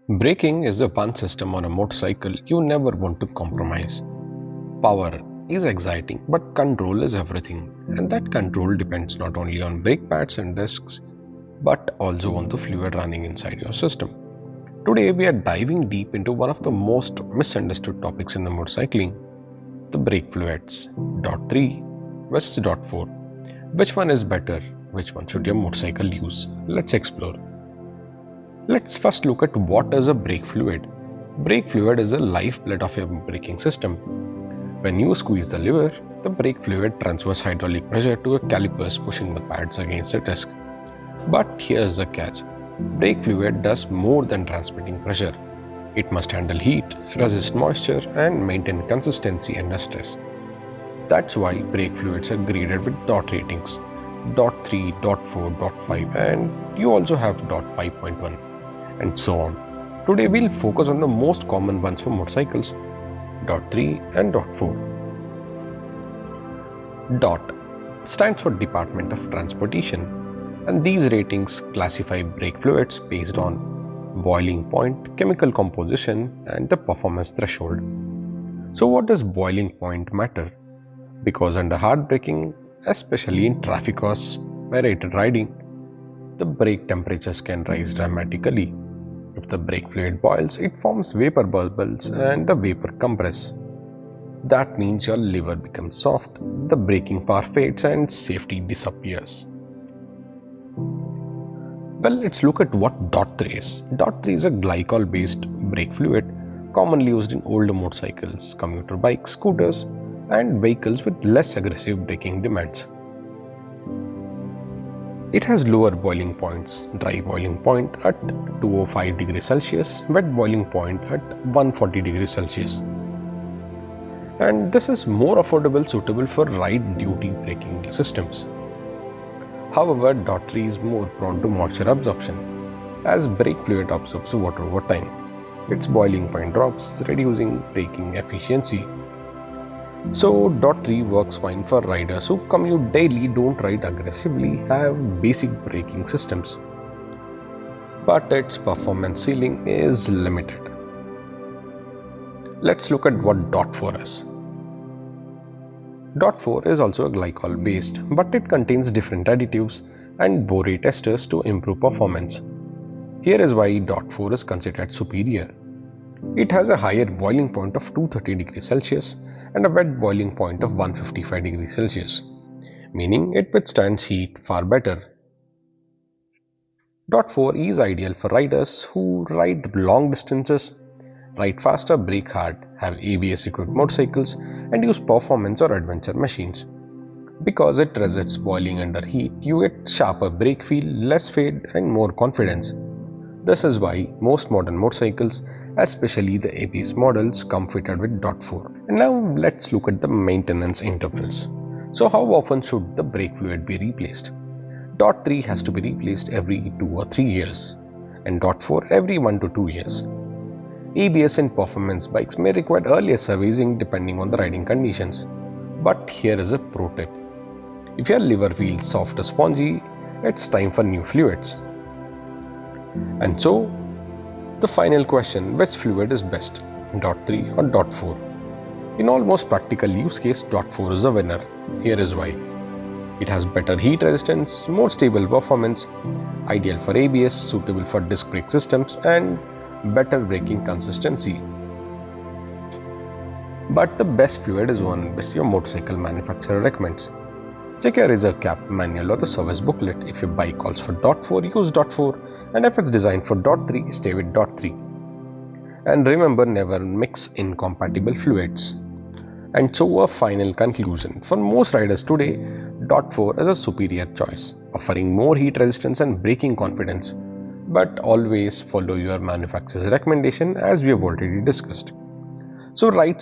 Braking is the one system on a motorcycle you never want to compromise. Power is exciting, but control is everything, and that control depends not only on brake pads and discs, but also on the fluid running inside your system. Today, we are diving deep into one of the most misunderstood topics in the motorcycling, the brake fluids. Dot 3 versus dot 4. Which one is better? Which one should your motorcycle use? Let's explore. Let's first look at what is a brake fluid. Brake fluid is the lifeblood of your braking system. When you squeeze the lever, the brake fluid transfers hydraulic pressure to the calipers pushing the pads against the disc. But here's the catch. Brake fluid does more than transmitting pressure. It must handle heat, resist moisture, and maintain consistency under stress. That's why brake fluids are graded with dot ratings. Dot 3, dot 4, dot 5, and you also have dot 5.1, and so on. Today we'll focus on the most common ones for motorcycles, dot 3 and dot 4. DOT stands for Department of Transportation, and these ratings classify brake fluids based on boiling point, chemical composition, and the performance threshold. So what does boiling point matter? Because under hard braking, especially in traffic or spirited riding, the brake temperatures can rise dramatically. If the brake fluid boils, it forms vapor bubbles and the vapor compress. That means your lever becomes soft, the braking power fades, and safety disappears. Well, let's look at what dot 3 is. Dot 3 is a glycol based brake fluid commonly used in older motorcycles, commuter bikes, scooters, and vehicles with less aggressive braking demands. It has lower boiling points, dry boiling point at 205 degrees Celsius, wet boiling point at 140 degrees Celsius. And this is more affordable, suitable for ride duty braking systems. However, dot 3 is more prone to moisture absorption, as brake fluid absorbs water over time. Its boiling point drops, reducing braking efficiency. So dot 3 works fine for riders who commute daily, don't ride aggressively, have basic braking systems. But its performance ceiling is limited. Let's look at what dot 4 is. Dot 4 is also a glycol based, but it contains different additives and borate esters to improve performance. Here is why dot 4 is considered superior. It has a higher boiling point of 230 degrees Celsius and a wet boiling point of 155 degrees Celsius, meaning it withstands heat far better. Dot 4 is ideal for riders who ride long distances, ride faster, brake hard, have ABS equipped motorcycles, and use performance or adventure machines. Because it resists boiling under heat, you get sharper brake feel, less fade, and more confidence. This is why most modern motorcycles, especially the ABS models, come fitted with dot 4. And now let's look at the maintenance intervals. So how often should the brake fluid be replaced? Dot 3 has to be replaced every 2 or 3 years, and dot 4 every 1 to 2 years. ABS and performance bikes may require earlier servicing depending on the riding conditions. But here is a pro tip. If your lever feels soft or spongy, it's time for new fluids. And so, the final question, which fluid is best, dot 3 or dot 4? In almost practical use case, dot 4 is the winner. Here is why. It has better heat resistance, more stable performance, ideal for ABS, suitable for disc brake systems, and better braking consistency. But the best fluid is one which your motorcycle manufacturer recommends. Check your reserve cap manual or the service booklet. If your bike calls for dot 4, use dot 4, and if it's designed for dot 3, stay with dot 3. And remember, never mix incompatible fluids. And so a final conclusion. For most riders today, dot 4 is a superior choice, offering more heat resistance and braking confidence. But always follow your manufacturer's recommendation, as we have already discussed. So ride